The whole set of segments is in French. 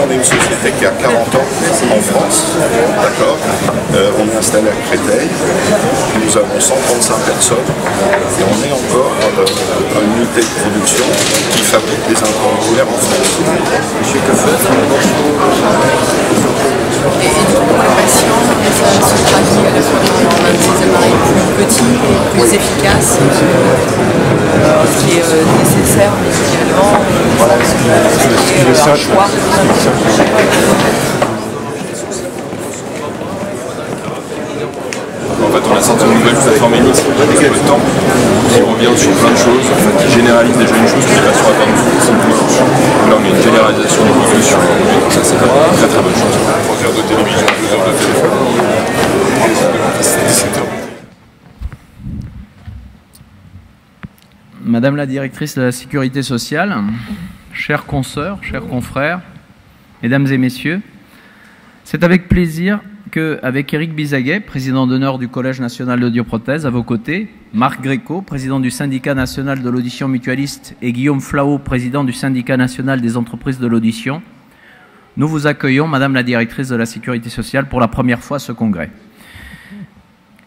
on est une société qui a 40 ans en France, d'accord. On est installé à Créteil, nous avons 135 personnes et on est encore une unité de production qui fabrique des implants oculaires en France. Monsieur Coffin, et du coup, pour les patients, ça se traduit à la fois dans des appareils plus petits et plus efficaces, ce qui est nécessaire médicalement, et un choix. En fait, on a sorti une nouvelle plateforme Enix avec le temps qui revient sur plein de choses, qui généralise déjà une chose que les patients attendent simplement. Là, on a une généralisation des revues sur le produit, donc ça, c'est une très très bonne chose. 3 heures de télévision, 2 heures de téléphone. Madame la directrice de la Sécurité sociale, chers consoeurs, chers confrères, mesdames et messieurs, c'est avec plaisir qu'avec Éric Bizaguet, président d'honneur du Collège national d'audioprothèse, à vos côtés, Marc Gréco, président du syndicat national de l'audition mutualiste, et Guillaume Flao, président du syndicat national des entreprises de l'audition, nous vous accueillons, Madame la directrice de la Sécurité sociale, pour la première fois à ce congrès.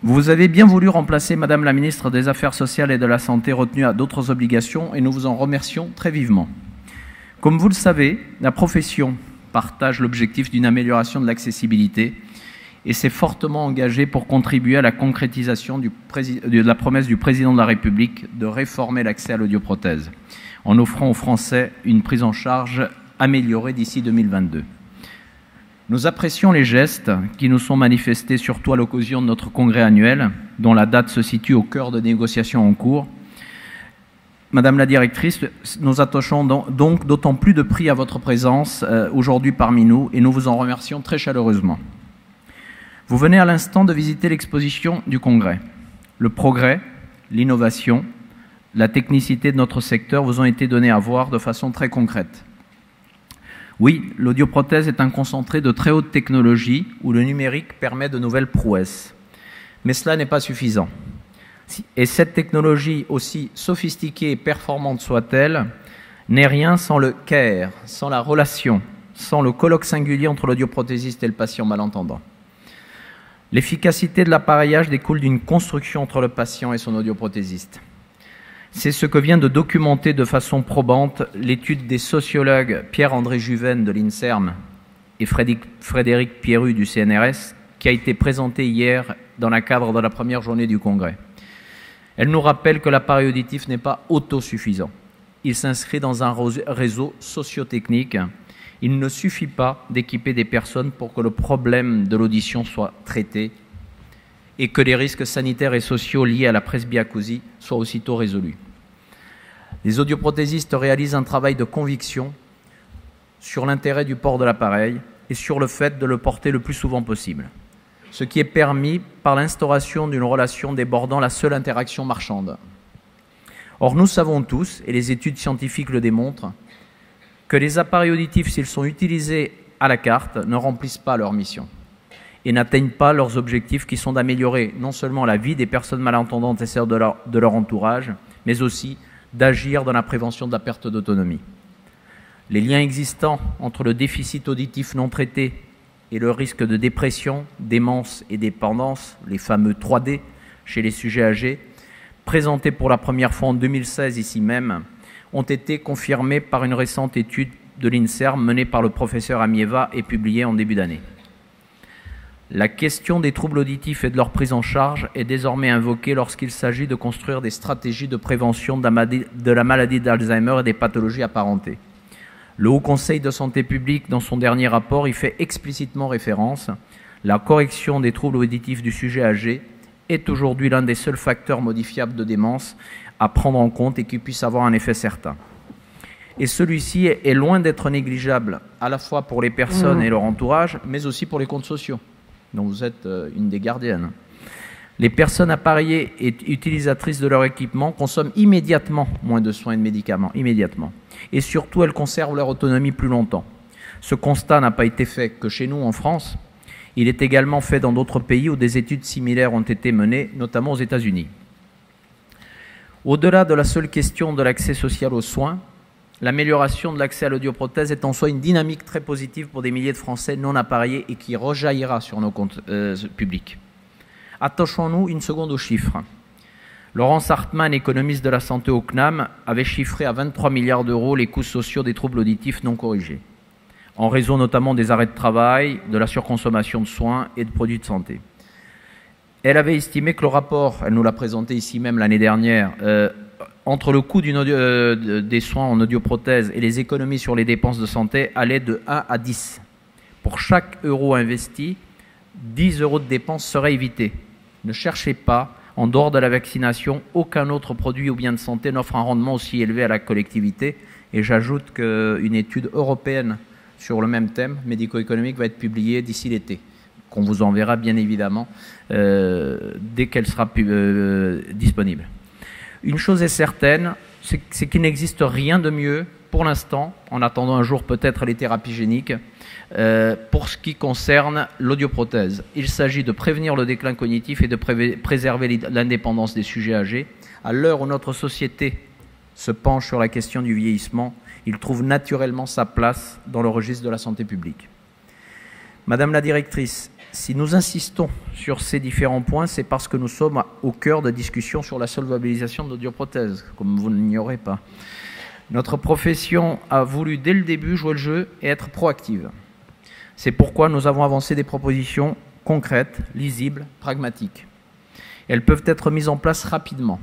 Vous avez bien voulu remplacer Madame la ministre des Affaires sociales et de la Santé retenue à d'autres obligations et nous vous en remercions très vivement. Comme vous le savez, la profession partage l'objectif d'une amélioration de l'accessibilité et s'est fortement engagée pour contribuer à la concrétisation de la promesse du Président de la République de réformer l'accès à l'audioprothèse en offrant aux Français une prise en charge améliorée d'ici 2022. Nous apprécions les gestes qui nous sont manifestés surtout à l'occasion de notre congrès annuel, dont la date se situe au cœur de négociations en cours. Madame la directrice, nous attachons donc d'autant plus de prix à votre présence aujourd'hui parmi nous et nous vous en remercions très chaleureusement. Vous venez à l'instant de visiter l'exposition du congrès. Le progrès, l'innovation, la technicité de notre secteur vous ont été donnés à voir de façon très concrète. Oui, l'audioprothèse est un concentré de très haute technologie où le numérique permet de nouvelles prouesses. Mais cela n'est pas suffisant. Et cette technologie, aussi sophistiquée et performante soit-elle, n'est rien sans le care, sans la relation, sans le colloque singulier entre l'audioprothésiste et le patient malentendant. L'efficacité de l'appareillage découle d'une construction entre le patient et son audioprothésiste. C'est ce que vient de documenter de façon probante l'étude des sociologues Pierre-André Juven de l'INSERM et Frédéric Pierru du CNRS, qui a été présentée hier dans le cadre de la première journée du Congrès. Elle nous rappelle que l'appareil auditif n'est pas autosuffisant. Il s'inscrit dans un réseau socio-technique. Il ne suffit pas d'équiper des personnes pour que le problème de l'audition soit traité et que les risques sanitaires et sociaux liés à la presbyacousie soient aussitôt résolus. Les audioprothésistes réalisent un travail de conviction sur l'intérêt du port de l'appareil et sur le fait de le porter le plus souvent possible, ce qui est permis par l'instauration d'une relation débordant la seule interaction marchande. Or, nous savons tous, et les études scientifiques le démontrent, que les appareils auditifs, s'ils sont utilisés à la carte, ne remplissent pas leur mission et n'atteignent pas leurs objectifs qui sont d'améliorer non seulement la vie des personnes malentendantes et celle de leur entourage, mais aussi d'agir dans la prévention de la perte d'autonomie. Les liens existants entre le déficit auditif non traité et le risque de dépression, démence et dépendance, les fameux 3D chez les sujets âgés, présentés pour la première fois en 2016 ici même, ont été confirmés par une récente étude de l'INSERM menée par le professeur Amieva et publiée en début d'année. La question des troubles auditifs et de leur prise en charge est désormais invoquée lorsqu'il s'agit de construire des stratégies de prévention de la maladie d'Alzheimer et des pathologies apparentées. Le Haut Conseil de santé publique, dans son dernier rapport, y fait explicitement référence. La correction des troubles auditifs du sujet âgé est aujourd'hui l'un des seuls facteurs modifiables de démence à prendre en compte et qui puisse avoir un effet certain. Et celui-ci est loin d'être négligeable, à la fois pour les personnes et leur entourage, mais aussi pour les comptes sociaux, dont vous êtes une des gardiennes. Les personnes appareillées et utilisatrices de leur équipement consomment immédiatement moins de soins et de médicaments, immédiatement. Et surtout, elles conservent leur autonomie plus longtemps. Ce constat n'a pas été fait que chez nous en France. Il est également fait dans d'autres pays où des études similaires ont été menées, notamment aux États-Unis. Au-delà de la seule question de l'accès social aux soins, l'amélioration de l'accès à l'audioprothèse est en soi une dynamique très positive pour des milliers de Français non appareillés et qui rejaillira sur nos comptes publics. Attachons-nous une seconde aux chiffres. Laurence Hartmann, économiste de la santé au CNAM, avait chiffré à 23 milliards d'euros les coûts sociaux des troubles auditifs non corrigés, en raison notamment des arrêts de travail, de la surconsommation de soins et de produits de santé. Elle avait estimé que le rapport, elle nous l'a présenté ici même l'année dernière, entre le coût des soins en audioprothèse et les économies sur les dépenses de santé allait de 1 à 10. Pour chaque euro investi, 10 euros de dépenses seraient évités. Ne cherchez pas, en dehors de la vaccination, aucun autre produit ou bien de santé n'offre un rendement aussi élevé à la collectivité. Et j'ajoute qu'une étude européenne sur le même thème, médico-économique, va être publiée d'ici l'été, qu'on vous enverra bien évidemment dès qu'elle sera disponible. Une chose est certaine, c'est qu'il n'existe rien de mieux pour l'instant, en attendant un jour peut-être les thérapies géniques, pour ce qui concerne l'audioprothèse. Il s'agit de prévenir le déclin cognitif et de préserver l'indépendance des sujets âgés. À l'heure où notre société se penche sur la question du vieillissement, il trouve naturellement sa place dans le registre de la santé publique. Madame la directrice, si nous insistons sur ces différents points, c'est parce que nous sommes au cœur de discussions sur la solvabilisation de l'audioprothèse, comme vous ne l'ignorez pas. Notre profession a voulu dès le début jouer le jeu et être proactive. C'est pourquoi nous avons avancé des propositions concrètes, lisibles, pragmatiques. Elles peuvent être mises en place rapidement.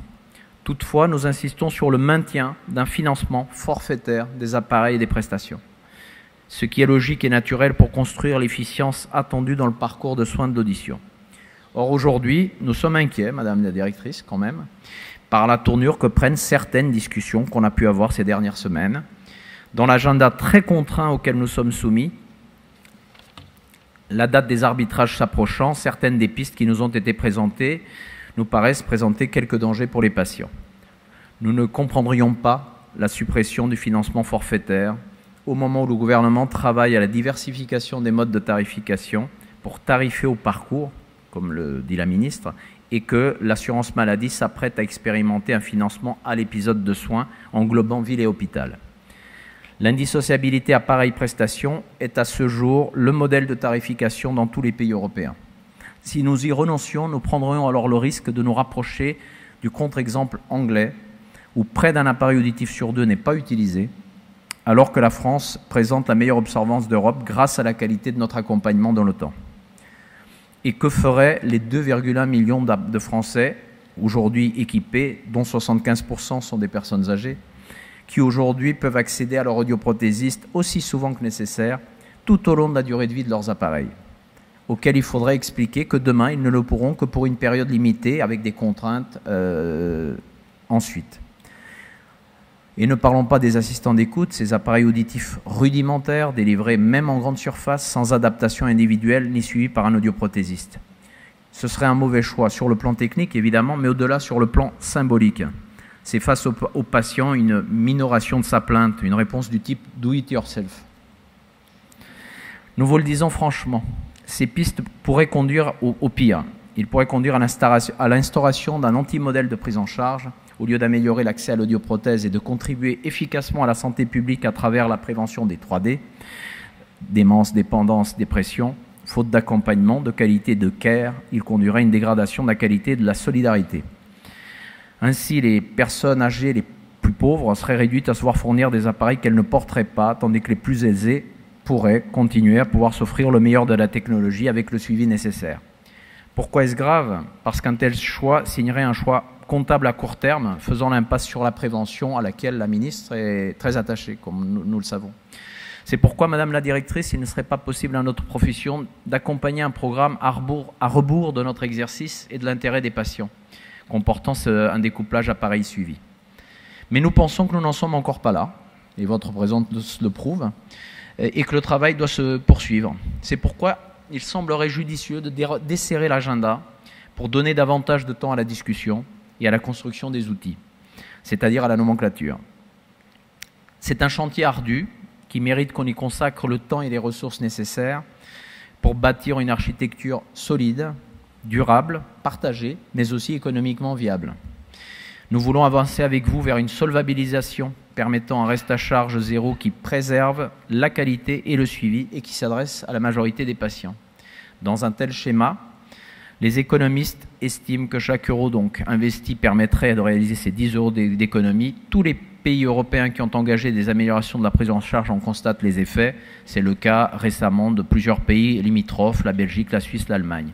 Toutefois, nous insistons sur le maintien d'un financement forfaitaire des appareils et des prestations, ce qui est logique et naturel pour construire l'efficience attendue dans le parcours de soins de l'audition. Or, aujourd'hui, nous sommes inquiets, Madame la Directrice, quand même, par la tournure que prennent certaines discussions qu'on a pu avoir ces dernières semaines. Dans l'agenda très contraint auquel nous sommes soumis, la date des arbitrages s'approchant, certaines des pistes qui nous ont été présentées nous paraissent présenter quelques dangers pour les patients. Nous ne comprendrions pas la suppression du financement forfaitaire au moment où le gouvernement travaille à la diversification des modes de tarification pour tarifer au parcours, comme le dit la ministre, et que l'assurance maladie s'apprête à expérimenter un financement à l'épisode de soins englobant ville et hôpital. L'indissociabilité appareil-prestation est à ce jour le modèle de tarification dans tous les pays européens. Si nous y renoncions, nous prendrions alors le risque de nous rapprocher du contre-exemple anglais, où près d'un appareil auditif sur 2 n'est pas utilisé, alors que la France présente la meilleure absorbance d'Europe grâce à la qualité de notre accompagnement dans le temps. Et que feraient les 2,1 millions de Français aujourd'hui équipés, dont 75% sont des personnes âgées, qui aujourd'hui peuvent accéder à leur audioprothésiste aussi souvent que nécessaire, tout au long de la durée de vie de leurs appareils, auxquels il faudrait expliquer que demain, ils ne le pourront que pour une période limitée, avec des contraintes ensuite. Et ne parlons pas des assistants d'écoute, ces appareils auditifs rudimentaires, délivrés même en grande surface, sans adaptation individuelle ni suivis par un audioprothésiste. Ce serait un mauvais choix sur le plan technique, évidemment, mais au-delà sur le plan symbolique. C'est face au patient une minoration de sa plainte, une réponse du type « do it yourself ». Nous vous le disons franchement, ces pistes pourraient conduire au pire. Ils pourraient conduire à l'instauration d'un anti-modèle de prise en charge, au lieu d'améliorer l'accès à l'audioprothèse et de contribuer efficacement à la santé publique à travers la prévention des 3D, démence, dépendance, dépression, faute d'accompagnement, de qualité de care, il conduirait à une dégradation de la qualité et de la solidarité. Ainsi, les personnes âgées les plus pauvres seraient réduites à se voir fournir des appareils qu'elles ne porteraient pas, tandis que les plus aisés pourraient continuer à pouvoir s'offrir le meilleur de la technologie avec le suivi nécessaire. Pourquoi est-ce grave? Parce qu'un tel choix signerait un choix comptable à court terme, faisant l'impasse sur la prévention à laquelle la ministre est très attachée, comme nous le savons. C'est pourquoi, Madame la Directrice, il ne serait pas possible à notre profession d'accompagner un programme à rebours de notre exercice et de l'intérêt des patients, comportant un découplage appareil suivi. Mais nous pensons que nous n'en sommes encore pas là, et votre présence le prouve, et que le travail doit se poursuivre. C'est pourquoi il semblerait judicieux de desserrer l'agenda pour donner davantage de temps à la discussion et à la construction des outils, c'est-à-dire à la nomenclature. C'est un chantier ardu qui mérite qu'on y consacre le temps et les ressources nécessaires pour bâtir une architecture solide, durable, partagée, mais aussi économiquement viable. Nous voulons avancer avec vous vers une solvabilisation permettant un reste à charge zéro qui préserve la qualité et le suivi et qui s'adresse à la majorité des patients. Dans un tel schéma, les économistes estiment que chaque euro donc investi permettrait de réaliser ces 10 euros d'économie. Tous les pays européens qui ont engagé des améliorations de la prise en charge en constatent les effets. C'est le cas récemment de plusieurs pays limitrophes, la Belgique, la Suisse, l'Allemagne.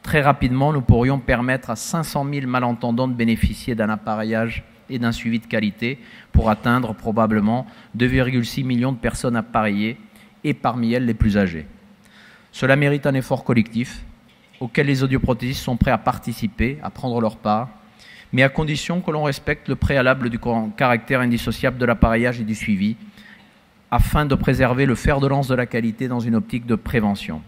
Très rapidement, nous pourrions permettre à 500 000 malentendants de bénéficier d'un appareillage et d'un suivi de qualité pour atteindre probablement 2,6 millions de personnes appareillées et parmi elles les plus âgées. Cela mérite un effort collectif auquel les audioprothésistes sont prêts à participer, à prendre leur part, mais à condition que l'on respecte le préalable du caractère indissociable de l'appareillage et du suivi, afin de préserver le fer de lance de la qualité dans une optique de prévention.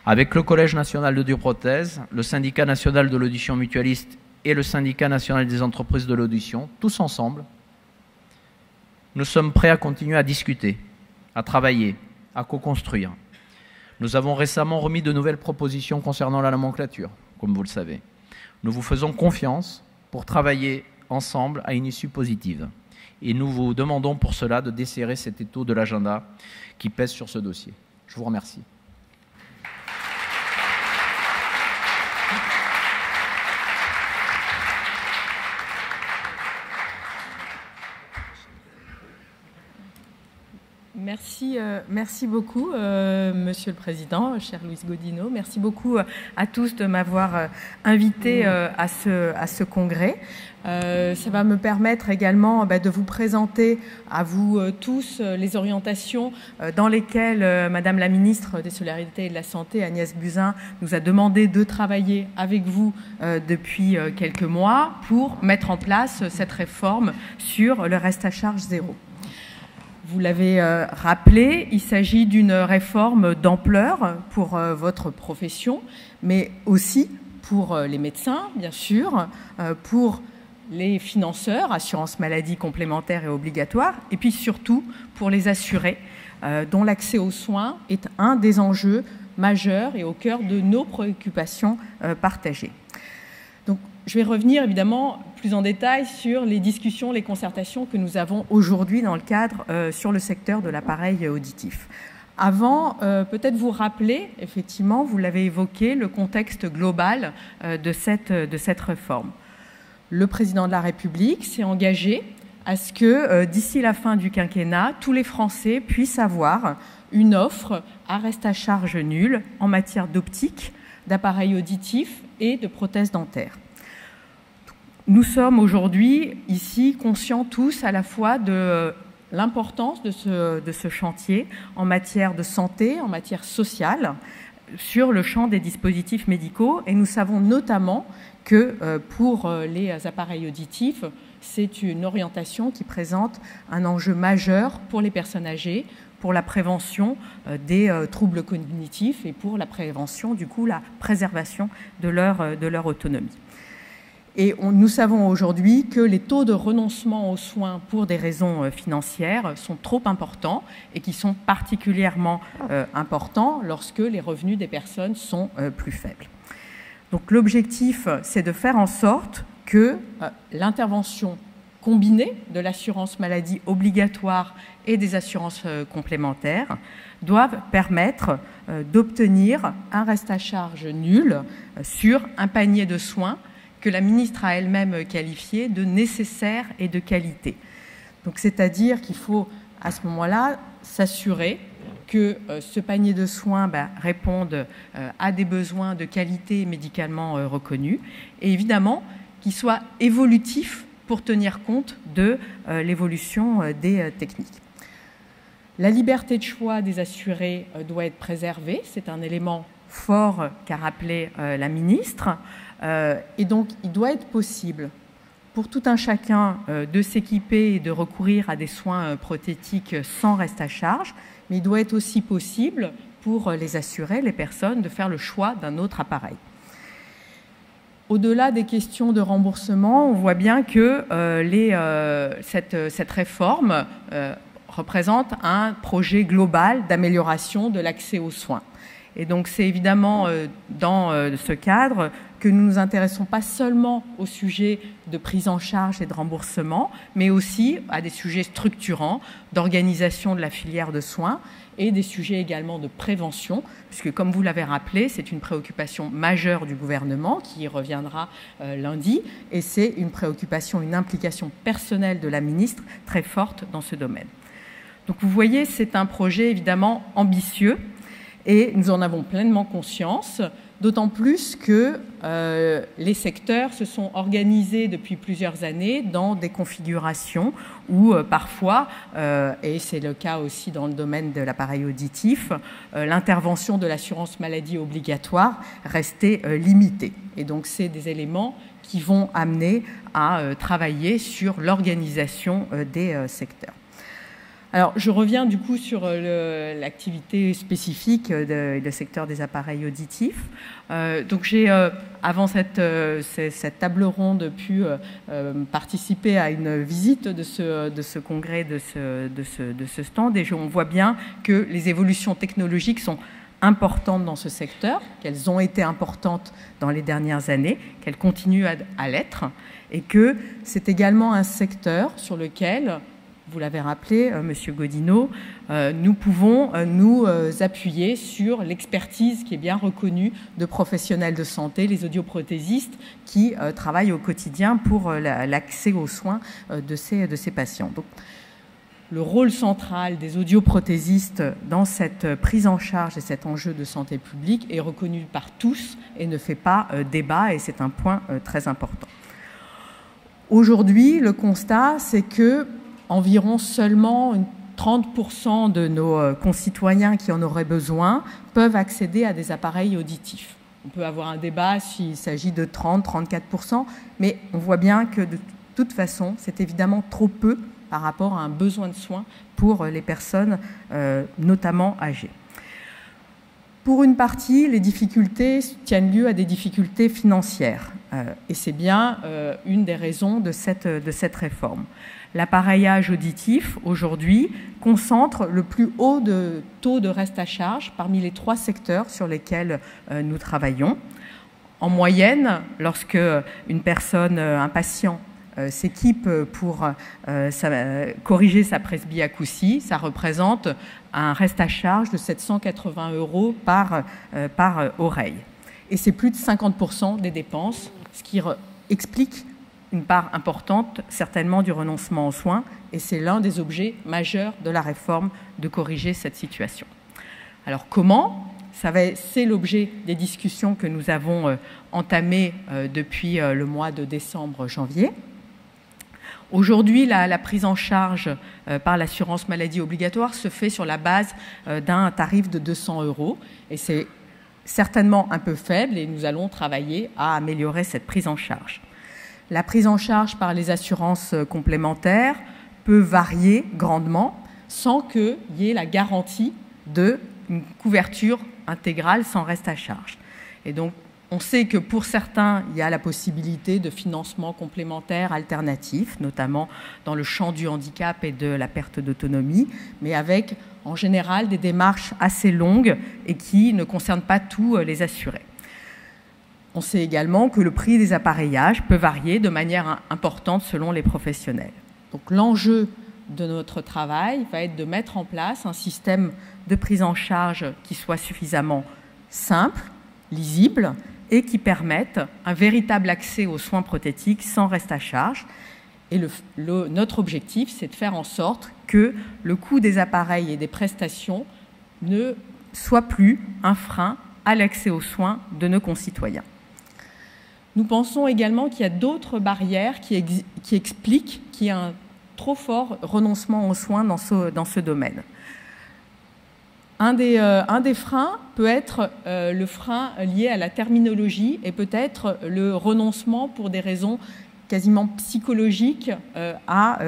Avec le Collège national d'audioprothèse, le Syndicat national de l'audition mutualiste et le Syndicat national des entreprises de l'audition, tous ensemble, nous sommes prêts à continuer à discuter, à travailler, à co-construire. Nous avons récemment remis de nouvelles propositions concernant la nomenclature, comme vous le savez. Nous vous faisons confiance pour travailler ensemble à une issue positive. Et nous vous demandons pour cela de desserrer cet étau de l'agenda qui pèse sur ce dossier. Je vous remercie. Merci beaucoup, Monsieur le Président, cher Louis Godino. Merci beaucoup à tous de m'avoir invité à ce congrès. Ça va me permettre également de vous présenter à vous tous les orientations dans lesquelles Madame la Ministre des Solidarités et de la Santé, Agnès Buzyn, nous a demandé de travailler avec vous depuis quelques mois pour mettre en place cette réforme sur le reste à charge zéro. Vous l'avez rappelé, il s'agit d'une réforme d'ampleur pour votre profession, mais aussi pour les médecins, bien sûr, pour les financeurs, assurance maladie complémentaire et obligatoire, et puis surtout pour les assurés, dont l'accès aux soins est un des enjeux majeurs et au cœur de nos préoccupations partagées. Donc, je vais revenir évidemment plus en détail sur les discussions, les concertations que nous avons aujourd'hui dans le cadre sur le secteur de l'appareil auditif. Avant, peut-être vous rappeler, effectivement, vous l'avez évoqué, le contexte global de cette réforme. Le président de la République s'est engagé à ce que d'ici la fin du quinquennat, tous les Français puissent avoir une offre à reste à charge nulle en matière d'optique, d'appareils auditifs et de prothèses dentaires. Nous sommes aujourd'hui ici conscients tous à la fois de l'importance de ce chantier en matière de santé, en matière sociale, sur le champ des dispositifs médicaux. Et nous savons notamment que pour les appareils auditifs, c'est une orientation qui présente un enjeu majeur pour les personnes âgées, pour la prévention des troubles cognitifs et pour la prévention, du coup, la préservation de leur autonomie. Et nous savons aujourd'hui que les taux de renoncement aux soins pour des raisons financières sont trop importants et qui sont particulièrement importants lorsque les revenus des personnes sont plus faibles. Donc l'objectif, c'est de faire en sorte que l'intervention combinée de l'assurance maladie obligatoire et des assurances complémentaires doivent permettre d'obtenir un reste à charge nul sur un panier de soins que la ministre a elle-même qualifié de nécessaire et de qualité. Donc, c'est-à-dire qu'il faut, à ce moment-là, s'assurer que ce panier de soins réponde à des besoins de qualité médicalement reconnus et évidemment qu'il soit évolutif pour tenir compte de l'évolution des techniques. La liberté de choix des assurés doit être préservée, c'est un élément fort qu'a rappelé la ministre. Et donc, il doit être possible pour tout un chacun de s'équiper et de recourir à des soins prothétiques sans reste à charge, mais il doit être aussi possible pour les assurés, les personnes, de faire le choix d'un autre appareil. Au-delà des questions de remboursement, on voit bien que cette réforme représente un projet global d'amélioration de l'accès aux soins. Et donc, c'est évidemment dans ce cadre que nous ne nous intéressons pas seulement au sujet de prise en charge et de remboursement, mais aussi à des sujets structurants d'organisation de la filière de soins et des sujets également de prévention, puisque comme vous l'avez rappelé, c'est une préoccupation majeure du gouvernement qui y reviendra lundi, et c'est une préoccupation, une implication personnelle de la ministre très forte dans ce domaine. Donc vous voyez, c'est un projet évidemment ambitieux et nous en avons pleinement conscience, d'autant plus que les secteurs se sont organisés depuis plusieurs années dans des configurations où parfois, et c'est le cas aussi dans le domaine de l'appareil auditif, l'intervention de l'assurance maladie obligatoire restait limitée. Et donc c'est des éléments qui vont amener à travailler sur l'organisation des secteurs. Alors, je reviens du coup sur l'activité spécifique du secteur des appareils auditifs. Donc, j'ai, avant cette table ronde, pu participer à une visite de ce congrès, de ce stand, et on voit bien que les évolutions technologiques sont importantes dans ce secteur, qu'elles ont été importantes dans les dernières années, qu'elles continuent à l'être, et que c'est également un secteur sur lequel, vous l'avez rappelé, Monsieur Godinot, nous pouvons nous appuyer sur l'expertise qui est bien reconnue de professionnels de santé, les audioprothésistes, qui travaillent au quotidien pour l'accès aux soins de ces patients. Donc, le rôle central des audioprothésistes dans cette prise en charge et cet enjeu de santé publique est reconnu par tous et ne fait pas débat, et c'est un point très important. Aujourd'hui, le constat, c'est que environ seulement 30% de nos concitoyens qui en auraient besoin peuvent accéder à des appareils auditifs. On peut avoir un débat s'il s'agit de 30-34%, mais on voit bien que de toute façon, c'est évidemment trop peu par rapport à un besoin de soins pour les personnes notamment âgées. Pour une partie, les difficultés tiennent lieu à des difficultés financières, et c'est bien une des raisons de cette réforme. L'appareillage auditif, aujourd'hui, concentre le plus haut taux de reste à charge parmi les 3 secteurs sur lesquels nous travaillons. En moyenne, lorsque une personne, un patient, s'équipe pour corriger sa presbyacousie, ça représente un reste à charge de 780 € par oreille. Et c'est plus de 50% des dépenses, ce qui explique une part importante, certainement, du renoncement aux soins, et c'est l'un des objets majeurs de la réforme de corriger cette situation. Alors comment ? C'est l'objet des discussions que nous avons entamées depuis le mois de décembre-janvier. Aujourd'hui, la prise en charge par l'assurance maladie obligatoire se fait sur la base d'un tarif de 200 €, et c'est certainement un peu faible, et nous allons travailler à améliorer cette prise en charge. La prise en charge par les assurances complémentaires peut varier grandement sans qu'il y ait la garantie d'une couverture intégrale sans reste à charge. Et donc, on sait que pour certains, il y a la possibilité de financement complémentaire alternatif, notamment dans le champ du handicap et de la perte d'autonomie, mais avec, en général, des démarches assez longues et qui ne concernent pas tous les assurés. On sait également que le prix des appareillages peut varier de manière importante selon les professionnels. Donc l'enjeu de notre travail va être de mettre en place un système de prise en charge qui soit suffisamment simple, lisible et qui permette un véritable accès aux soins prothétiques sans reste à charge. Et notre objectif, c'est de faire en sorte que le coût des appareils et des prestations ne soit plus un frein à l'accès aux soins de nos concitoyens. Nous pensons également qu'il y a d'autres barrières qui expliquent qu'il y a un trop fort renoncement aux soins dans ce domaine. Un des freins peut être le frein lié à la terminologie et peut-être le renoncement pour des raisons quasiment psychologiques à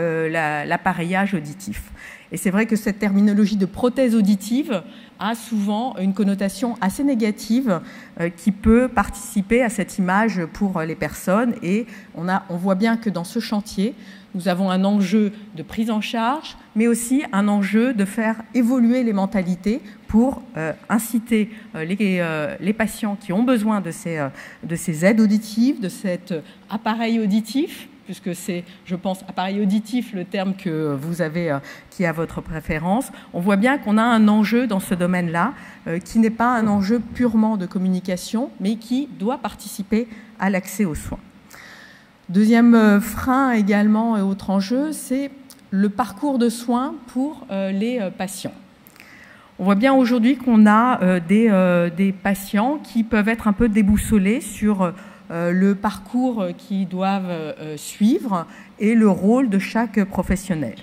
l'appareillage auditif. Et c'est vrai que cette terminologie de prothèse auditive a souvent une connotation assez négative qui peut participer à cette image pour les personnes. Et on voit bien que dans ce chantier, nous avons un enjeu de prise en charge, mais aussi un enjeu de faire évoluer les mentalités pour inciter les patients qui ont besoin de ces aides auditives, de cet appareil auditif, puisque c'est, je pense, appareil auditif, le terme que vous avez, qui est à votre préférence. On voit bien qu'on a un enjeu dans ce domaine-là, qui n'est pas un enjeu purement de communication, mais qui doit participer à l'accès aux soins. Deuxième frein également et autre enjeu, c'est le parcours de soins pour les patients. On voit bien aujourd'hui qu'on a des patients qui peuvent être un peu déboussolés sur le parcours qu'ils doivent suivre et le rôle de chaque professionnel.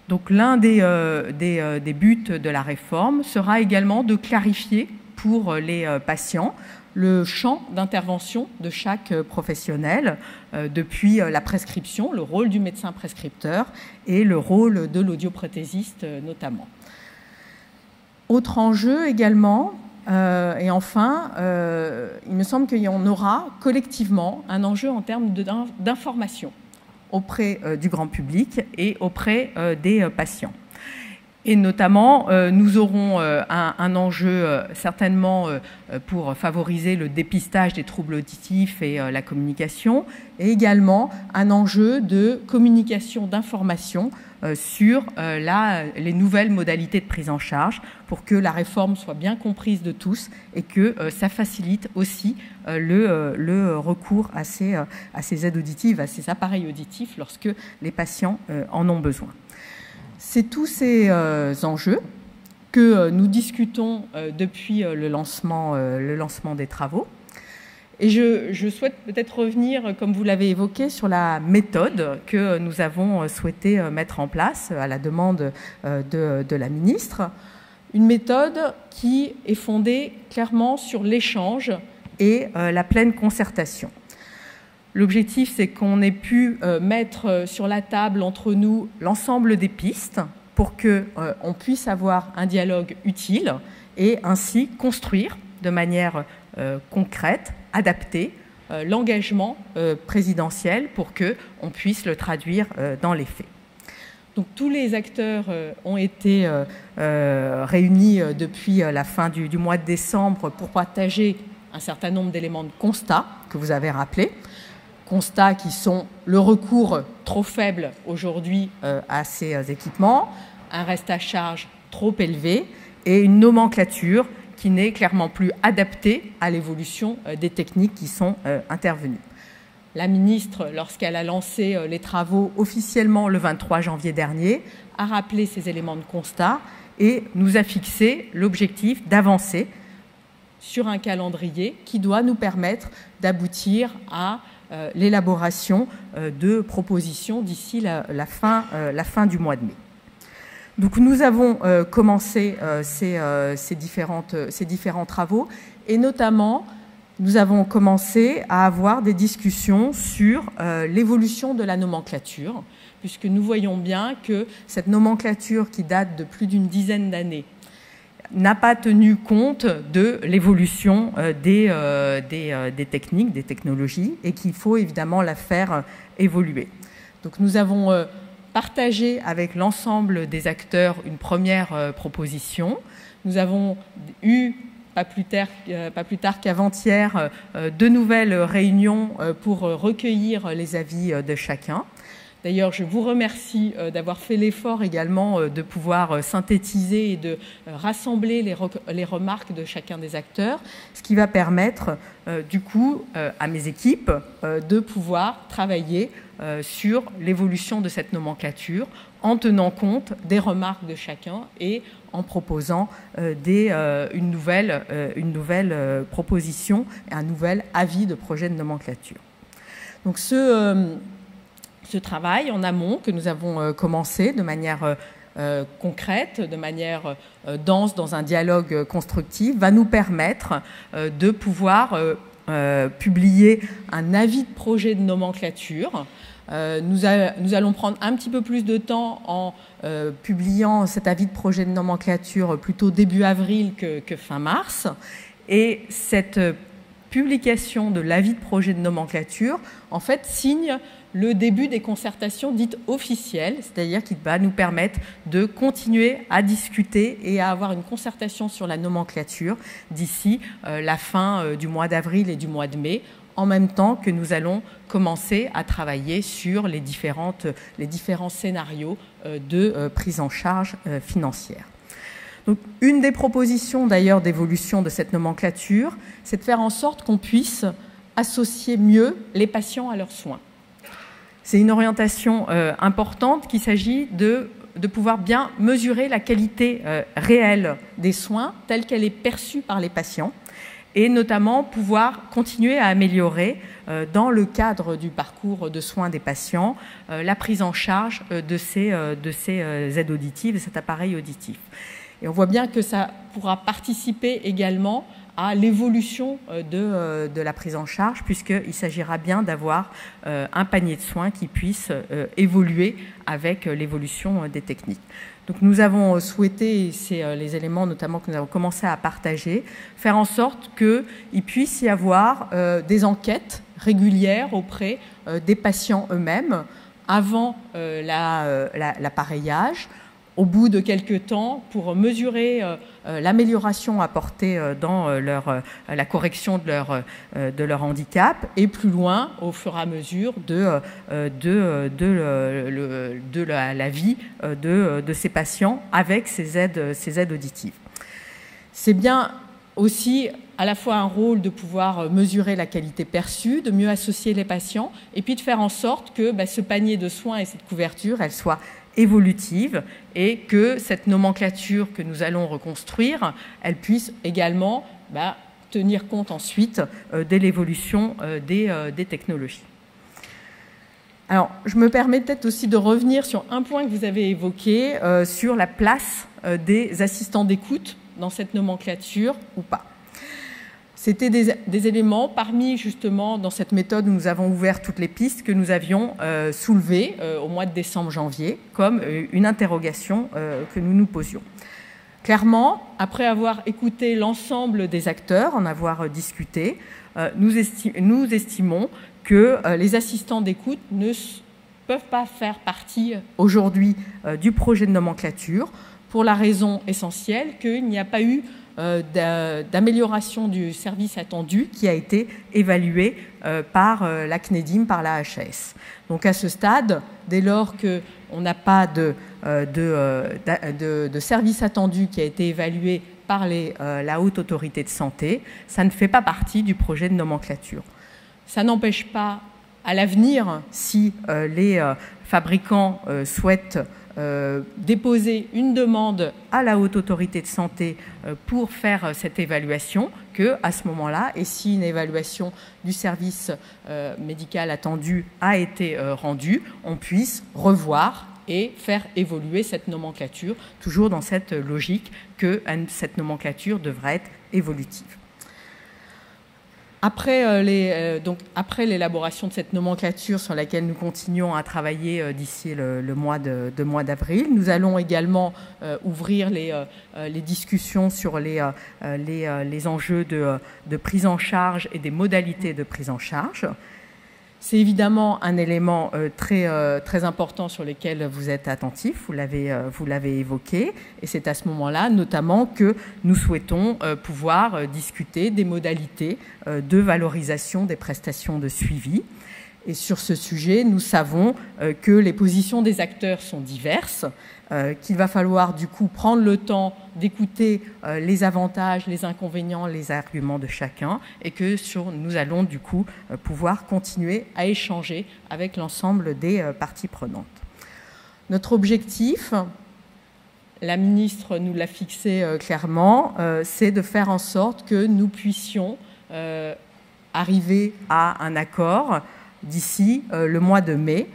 Donc l'un des buts de la réforme sera également de clarifier pour les patients le champ d'intervention de chaque professionnel, depuis la prescription, le rôle du médecin prescripteur et le rôle de l'audioprothésiste notamment. Autre enjeu également, et enfin, il me semble qu'il y en aura collectivement un enjeu en termes d'information auprès du grand public et auprès des patients. Et notamment, nous aurons un enjeu certainement pour favoriser le dépistage des troubles auditifs et la communication, et également un enjeu de communication d'information sur les nouvelles modalités de prise en charge pour que la réforme soit bien comprise de tous et que ça facilite aussi le recours à ces aides auditives, à ces appareils auditifs lorsque les patients en ont besoin. C'est tous ces enjeux que nous discutons depuis le lancement des travaux. Et je souhaite peut-être revenir, comme vous l'avez évoqué, sur la méthode que nous avons souhaité mettre en place à la demande de la ministre. Une méthode qui est fondée clairement sur l'échange et la pleine concertation. L'objectif, c'est qu'on ait pu mettre sur la table entre nous l'ensemble des pistes pour qu'on puisse avoir un dialogue utile et ainsi construire de manière concrète, adaptée, l'engagement présidentiel pour qu'on puisse le traduire dans les faits. Donc tous les acteurs ont été réunis depuis la fin du mois de décembre pour partager un certain nombre d'éléments de constat que vous avez rappelés. Constats qui sont le recours trop faible aujourd'hui à ces équipements, un reste à charge trop élevé et une nomenclature qui n'est clairement plus adaptée à l'évolution des techniques qui sont intervenues. La ministre, lorsqu'elle a lancé les travaux officiellement le 23 janvier dernier, a rappelé ces éléments de constat et nous a fixé l'objectif d'avancer sur un calendrier qui doit nous permettre d'aboutir à l'élaboration de propositions d'ici la fin du mois de mai. Donc nous avons commencé ces différents travaux et notamment nous avons commencé à avoir des discussions sur l'évolution de la nomenclature, puisque nous voyons bien que cette nomenclature qui date de plus d'une dizaine d'années n'a pas tenu compte de l'évolution des techniques, des technologies, et qu'il faut évidemment la faire évoluer. Donc nous avons partagé avec l'ensemble des acteurs une première proposition. Nous avons eu, pas plus tard qu'avant-hier, de nouvelles réunions pour recueillir les avis de chacun. D'ailleurs, je vous remercie d'avoir fait l'effort également de pouvoir synthétiser et de rassembler les remarques de chacun des acteurs, ce qui va permettre du coup à mes équipes de pouvoir travailler sur l'évolution de cette nomenclature en tenant compte des remarques de chacun et en proposant une nouvelle proposition et un nouvel avis de projet de nomenclature. Donc ce travail en amont que nous avons commencé de manière concrète, de manière dense, dans un dialogue constructif, va nous permettre de pouvoir publier un avis de projet de nomenclature. Nous allons prendre un petit peu plus de temps en publiant cet avis de projet de nomenclature plutôt début avril que fin mars. Et cette publication de l'avis de projet de nomenclature, en fait, signe le début des concertations dites officielles, c'est-à-dire qui va nous permettre de continuer à discuter et à avoir une concertation sur la nomenclature d'ici la fin du mois d'avril et du mois de mai, en même temps que nous allons commencer à travailler sur les différents scénarios de prise en charge financière. Donc, une des propositions d'ailleurs d'évolution de cette nomenclature, c'est de faire en sorte qu'on puisse associer mieux les patients à leurs soins. C'est une orientation importante qu'il s'agit de pouvoir bien mesurer la qualité réelle des soins telle qu'elle est perçue par les patients et notamment pouvoir continuer à améliorer dans le cadre du parcours de soins des patients la prise en charge de ces aides auditives, de cet appareil auditif. Et on voit bien que ça pourra participer également à l'évolution de la prise en charge, puisqu'il s'agira bien d'avoir un panier de soins qui puisse évoluer avec l'évolution des techniques. Donc nous avons souhaité, et c'est les éléments notamment que nous avons commencé à partager, faire en sorte qu'il puisse y avoir des enquêtes régulières auprès des patients eux-mêmes avant l'appareillage, au bout de quelques temps, pour mesurer l'amélioration apportée dans la correction de leur handicap, et plus loin, au fur et à mesure de la vie de ces patients avec ces aides auditives. C'est bien aussi à la fois un rôle de pouvoir mesurer la qualité perçue, de mieux associer les patients, et puis de faire en sorte que ce panier de soins et cette couverture, elle soit évolutive et que cette nomenclature que nous allons reconstruire, elle puisse également tenir compte ensuite de l'évolution des technologies. Alors, je me permets peut-être aussi de revenir sur un point que vous avez évoqué, sur la place des assistants d'écoute dans cette nomenclature ou pas. C'était des éléments parmi, justement, dans cette méthode où nous avons ouvert toutes les pistes que nous avions soulevées au mois de décembre-janvier comme une interrogation que nous nous posions. Clairement, après avoir écouté l'ensemble des acteurs, en avoir discuté, nous estimons que les assistants d'écoute ne peuvent pas faire partie aujourd'hui du projet de nomenclature pour la raison essentielle qu'il n'y a pas eu d'amélioration du service attendu qui a été évalué par la CNEDIM, par la HAS. Donc à ce stade, dès lors qu'on n'a pas de service attendu qui a été évalué par la Haute Autorité de Santé, ça ne fait pas partie du projet de nomenclature. Ça n'empêche pas, à l'avenir, si les fabricants souhaitent déposer une demande à la Haute Autorité de Santé pour faire cette évaluation, qu'à ce moment-là, et si une évaluation du service médical attendu a été rendue, on puisse revoir et faire évoluer cette nomenclature, toujours dans cette logique que cette nomenclature devrait être évolutive. Après l'élaboration de cette nomenclature sur laquelle nous continuons à travailler d'ici le mois d'avril, nous allons également ouvrir les discussions sur les enjeux de prise en charge et des modalités de prise en charge. C'est évidemment un élément très important sur lequel vous êtes attentifs, vous l'avez évoqué, et c'est à ce moment-là notamment que nous souhaitons pouvoir discuter des modalités de valorisation des prestations de suivi. Et sur ce sujet, nous savons que les positions des acteurs sont diverses, qu'il va falloir du coup prendre le temps d'écouter les avantages, les inconvénients, les arguments de chacun, et que nous allons du coup pouvoir continuer à échanger avec l'ensemble des parties prenantes. Notre objectif, la ministre nous l'a fixé clairement, c'est de faire en sorte que nous puissions arriver à un accord d'ici le mois de mai.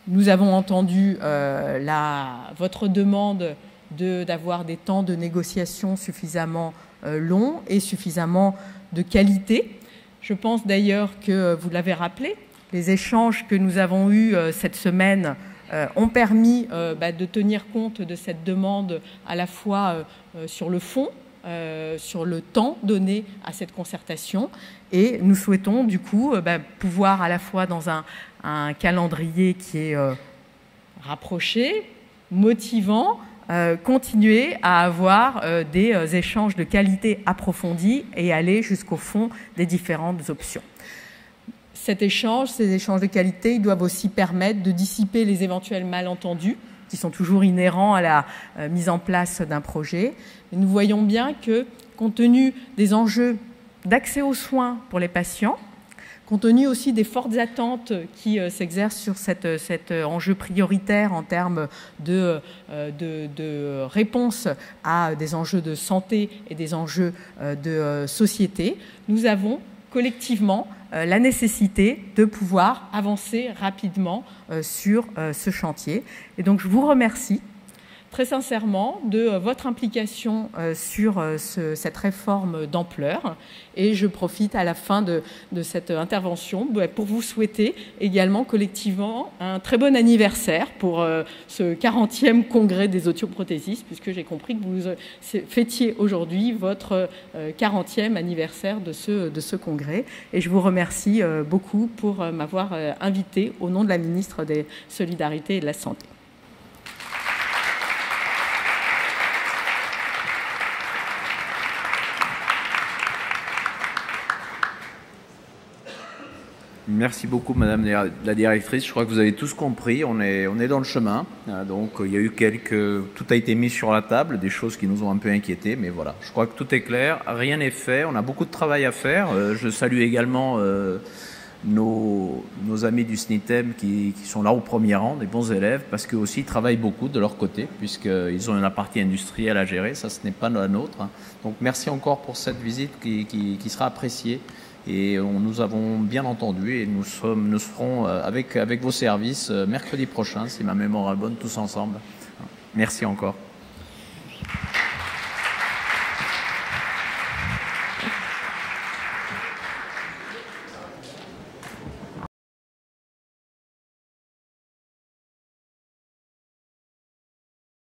Nous avons entendu votre demande d'avoir des temps de négociation suffisamment longs et suffisamment de qualité. Je pense d'ailleurs que vous l'avez rappelé, les échanges que nous avons eus cette semaine ont permis de tenir compte de cette demande à la fois sur le fond, sur le temps donné à cette concertation. Et nous souhaitons du coup pouvoir à la fois dans un calendrier qui est rapproché, motivant, continuer à avoir des échanges de qualité approfondis et aller jusqu'au fond des différentes options. Ces échanges de qualité, ils doivent aussi permettre de dissiper les éventuels malentendus qui sont toujours inhérents à la mise en place d'un projet. Et nous voyons bien que, compte tenu des enjeux d'accès aux soins pour les patients, compte tenu aussi des fortes attentes qui s'exercent sur cet enjeu prioritaire en termes de réponse à des enjeux de santé et des enjeux de société, nous avons collectivement la nécessité de pouvoir avancer rapidement sur ce chantier. Et donc je vous remercie très sincèrement de votre implication sur cette réforme d'ampleur. Et je profite à la fin de cette intervention pour vous souhaiter également collectivement un très bon anniversaire pour ce 40e congrès des audioprothésistes, puisque j'ai compris que vous fêtiez aujourd'hui votre 40e anniversaire de ce congrès. Et je vous remercie beaucoup pour m'avoir invité au nom de la ministre des Solidarités et de la Santé. Merci beaucoup, Madame la Directrice. Je crois que vous avez tous compris. On est dans le chemin. Donc, il y a eu tout a été mis sur la table, des choses qui nous ont un peu inquiétés. Mais voilà, je crois que tout est clair. Rien n'est fait. On a beaucoup de travail à faire. Je salue également nos amis du SNITEM qui sont là au premier rang, des bons élèves, parce qu'eux aussi ils travaillent beaucoup de leur côté, puisqu'ils ont une partie industrielle à gérer. Ça, ce n'est pas la nôtre. Donc, merci encore pour cette visite qui sera appréciée. Et nous avons bien entendu et nous serons avec vos services mercredi prochain, si ma mémoire est bonne, tous ensemble. Merci encore.